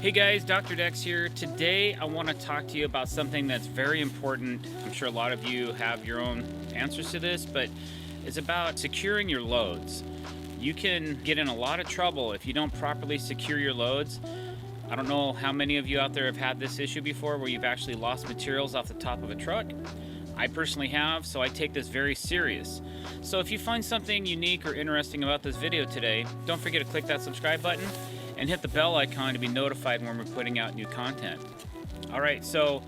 Hey guys, Dr. Dex here. Today I want to talk to you about something that's very important. I'm sure a lot of you have your own answers to this, but it's about securing your loads. You can get in a lot of trouble if you don't properly secure your loads. I don't know how many of you out there have had this issue before where you've actually lost materials off the top of a truck. I personally have, so I take this very serious. So if you find something unique or interesting about this video today, don't forget to click that subscribe button and hit the bell icon to be notified when we're putting out new content. Alright, so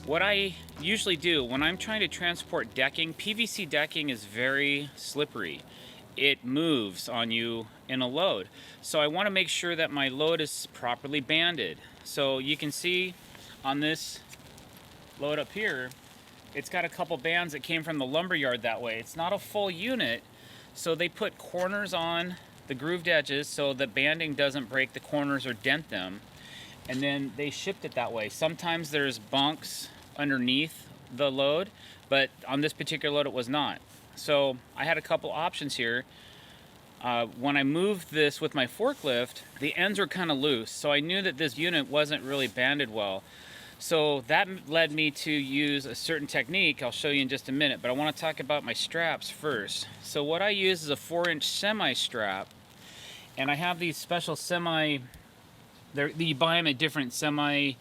what I usually do when I'm trying to transport decking, PVC decking is very slippery. It moves on you in a load. So I want to make sure that my load is properly banded. So you can see on this load up here, it's got a couple bands that came from the lumber yard that way. It's not a full unit, so they put corners on the grooved edges so the banding doesn't break the corners or dent them, and then they shipped it that way. Sometimes there's bunks underneath the load, but on this particular load it was not. So I had a couple options here. When I moved this with my forklift, the ends were kind of loose, so I knew that this unit wasn't really banded well. So that led me to use a certain technique I'll show you in just a minute, but I want to talk about my straps first. So what I use is a 4-inch semi strap, and I have these special semi, you buy them at different semi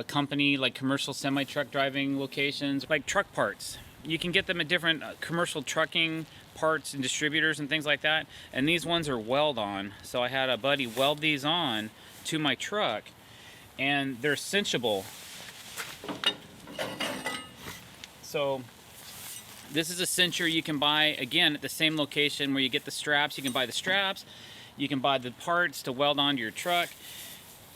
company, like commercial semi truck driving locations, like truck parts. You can get them at different commercial trucking parts and distributors and things like that, and these ones are weld on. So I had a buddy weld these on to my truck, and they're cinchable. So this is a cincher you can buy, again, at the same location where you get the straps. You can buy the straps, you can buy the parts to weld onto your truck,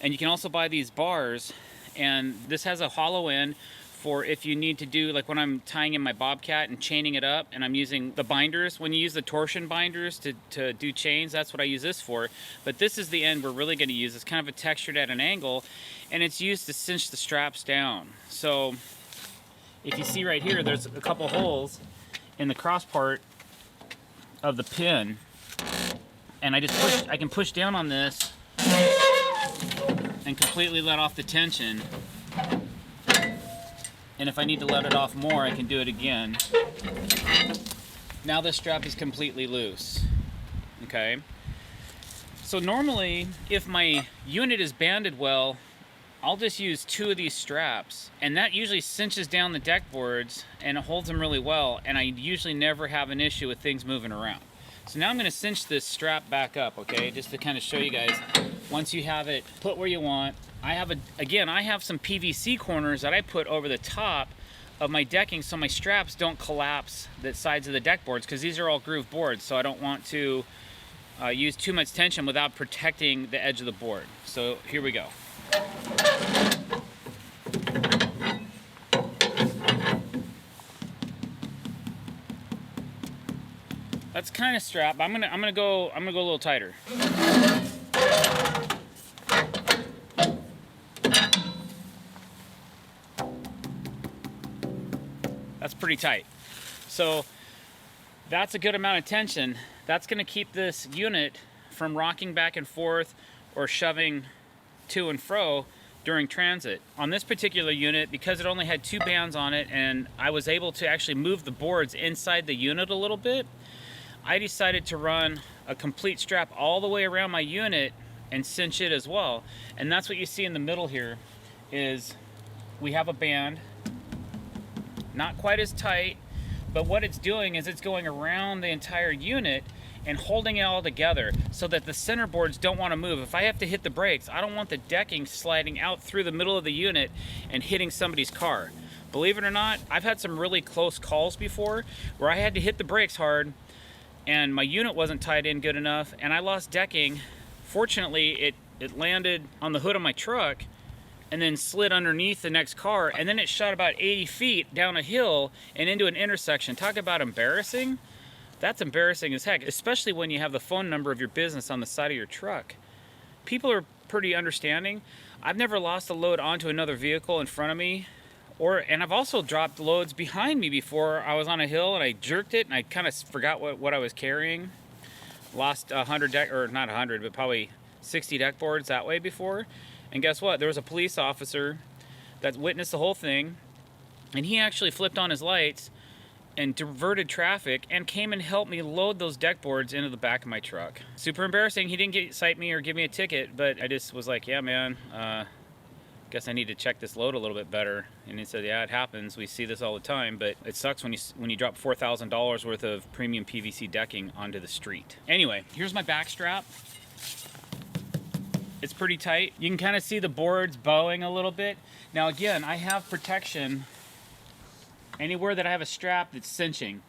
and you can also buy these bars. And this has a hollow end for if you need to do, like when I'm tying in my Bobcat and chaining it up, and I'm using the binders. When you use the torsion binders to do chains, that's what I use this for. But this is the end we're really going to use. It's kind of a textured at an angle, and it's used to cinch the straps down. So if you see right here, there's a couple holes in the cross part of the pin, and I can push down on this and completely let off the tension. And if I need to let it off more, I can do it again. Now the strap is completely loose. Okay? So normally, if my unit is banded well, I'll just use 2 of these straps, and that usually cinches down the deck boards and it holds them really well, and I usually never have an issue with things moving around. So now I'm going to cinch this strap back up, okay, just to kind of show you guys. Once you have it put where you want, I have some PVC corners that I put over the top of my decking so my straps don't collapse the sides of the deck boards, because these are all grooved boards, so I don't want to use too much tension without protecting the edge of the board. So here we go. That's kind of strap. I'm gonna go a little tighter. That's pretty tight. So that's a good amount of tension. That's going to keep this unit from rocking back and forth or shoving to and fro during transit. On this particular unit, because it only had 2 bands on it and I was able to actually move the boards inside the unit a little bit, I decided to run a complete strap all the way around my unit and cinch it as well. And that's what you see in the middle here, is we have a band, not quite as tight, but what it's doing is it's going around the entire unit and holding it all together so that the center boards don't want to move. If I have to hit the brakes, I don't want the decking sliding out through the middle of the unit and hitting somebody's car. Believe it or not, I've had some really close calls before where I had to hit the brakes hard and my unit wasn't tied in good enough and I lost decking. Fortunately, it landed on the hood of my truck and then slid underneath the next car, and then it shot about 80 feet down a hill and into an intersection. Talk about embarrassing. That's embarrassing as heck, especially when you have the phone number of your business on the side of your truck. People are pretty understanding. I've never lost a load onto another vehicle in front of me, and I've also dropped loads behind me before. I was on a hill and I jerked it and I kind of forgot what I was carrying. Lost 100 deck, or not 100, but probably 60 deck boards that way before. And guess what? There was a police officer that witnessed the whole thing, and he actually flipped on his lights and diverted traffic and came and helped me load those deck boards into the back of my truck. Super embarrassing. He didn't cite me or give me a ticket, but I just was like, yeah, man, guess I need to check this load a little bit better. And he said, yeah, it happens. We see this all the time, but it sucks when you drop $4,000 worth of premium PVC decking onto the street. Anyway, here's my back strap. It's pretty tight. You can kind of see the boards bowing a little bit. Now again, I have protection anywhere that I have a strap that's cinching,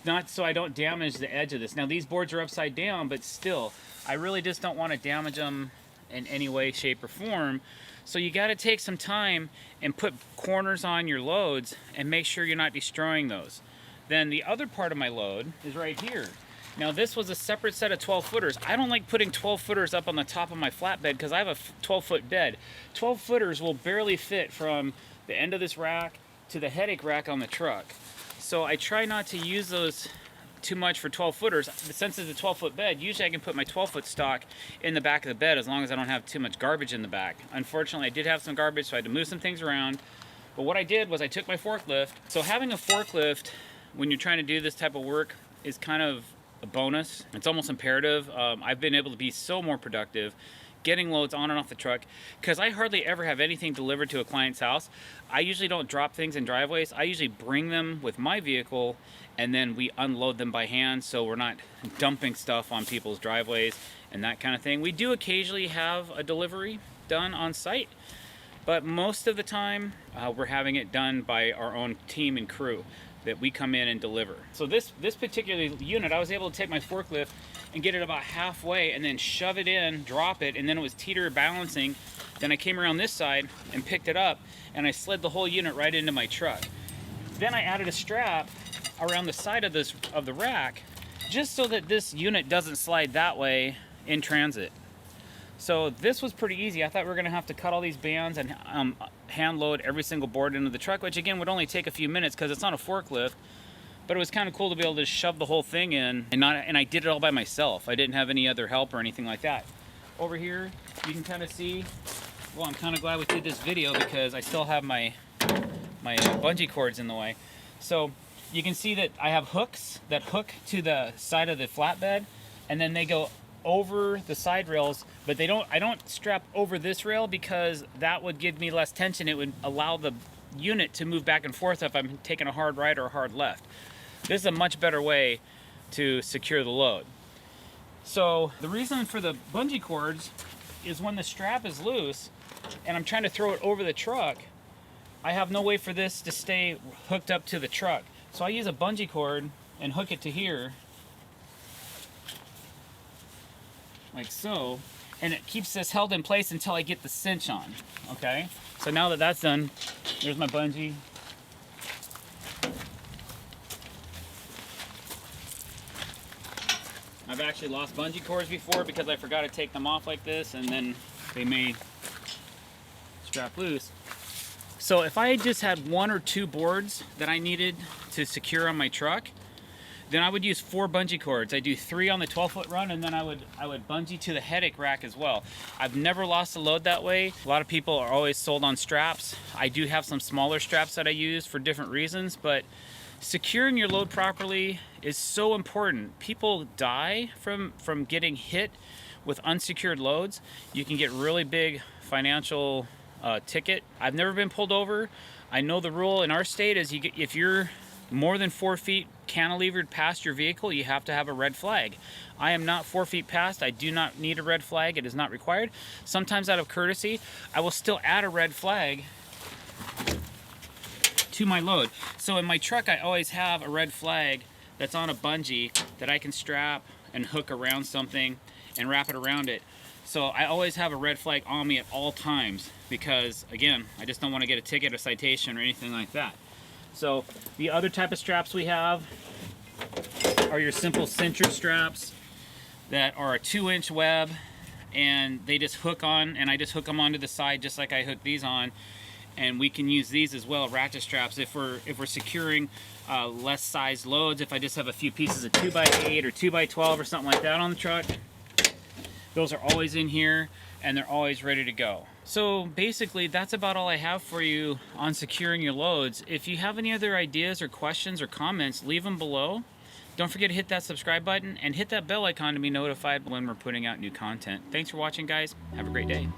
not so I don't damage the edge of this. Now these boards are upside down, but still, I really just don't want to damage them in any way, shape, or form. So you got to take some time and put corners on your loads and make sure you're not destroying those. Then the other part of my load is right here. Now this was a separate set of 12 footers. I don't like putting 12 footers up on the top of my flatbed because I have a 12-foot bed. 12 footers will barely fit from the end of this rack to the headache rack on the truck. So I try not to use those too much for 12 footers. Since it's a 12-foot bed, usually I can put my 12-foot stock in the back of the bed as long as I don't have too much garbage in the back. Unfortunately, I did have some garbage, so I had to move some things around. But what I did was I took my forklift. So having a forklift when you're trying to do this type of work is kind of a bonus. It's almost imperative. I've been able to be so more productive getting loads on and off the truck because I hardly ever have anything delivered to a client's house. I usually don't drop things in driveways. I usually bring them with my vehicle and then we unload them by hand, so we're not dumping stuff on people's driveways and that kind of thing. We do occasionally have a delivery done on site, but most of the time we're having it done by our own team and crew that we come in and deliver. So this particular unit, I was able to take my forklift and get it about halfway and then shove it in, drop it, and then it was teeter balancing. Then I came around this side and picked it up and I slid the whole unit right into my truck. Then I added a strap around the side of the rack just so that this unit doesn't slide that way in transit. So this was pretty easy. I thought we were gonna have to cut all these bands and hand load every single board into the truck, which again would only take a few minutes because it's on a forklift. But it was kind of cool to be able to shove the whole thing in, and I did it all by myself. I didn't have any other help or anything like that. Over here, you can kind of see, well, I'm kind of glad we did this video because I still have my bungee cords in the way. So you can see that I have hooks that hook to the side of the flatbed, and then they go over the side rails, but I don't strap over this rail because that would give me less tension. It would allow the unit to move back and forth if I'm taking a hard right or a hard left. This is a much better way to secure the load. So the reason for the bungee cords is when the strap is loose and I'm trying to throw it over the truck, I have no way for this to stay hooked up to the truck. So I use a bungee cord and hook it to here, like so, and it keeps this held in place until I get the cinch on, okay? So now that that's done, there's my bungee. I've actually lost bungee cords before because I forgot to take them off like this and then they may strap loose. So if I just had 1 or 2 boards that I needed to secure on my truck, then I would use 4 bungee cords. I do 3 on the 12-foot run, and then I would bungee to the headache rack as well. I've never lost a load that way. A lot of people are always sold on straps. I do have some smaller straps that I use for different reasons, but securing your load properly is so important. People die from getting hit with unsecured loads. You can get really big financial ticket. I've never been pulled over. I know the rule in our state is if you're more than 4 feet cantilevered past your vehicle, you have to have a red flag. I am not 4 feet past. I do not need a red flag. It is not required. Sometimes out of courtesy, I will still add a red flag to my load. So in my truck, I always have a red flag that's on a bungee that I can strap and hook around something and wrap it around it. So I always have a red flag on me at all times because, again, I just don't want to get a ticket or citation or anything like that. So the other type of straps we have are your simple cincher straps that are a 2-inch web, and they just hook on, and I just hook them onto the side just like I hook these on. And we can use these as well, ratchet straps, if we're securing less sized loads. If I just have a few pieces of 2x8 or 2x12 or something like that on the truck, Those are always in here and they're always ready to go. So basically that's about all I have for you on securing your loads. If you have any other ideas or questions or comments, leave them below. Don't forget to hit that subscribe button and hit that bell icon to be notified when we're putting out new content. Thanks for watching, guys. Have a great day.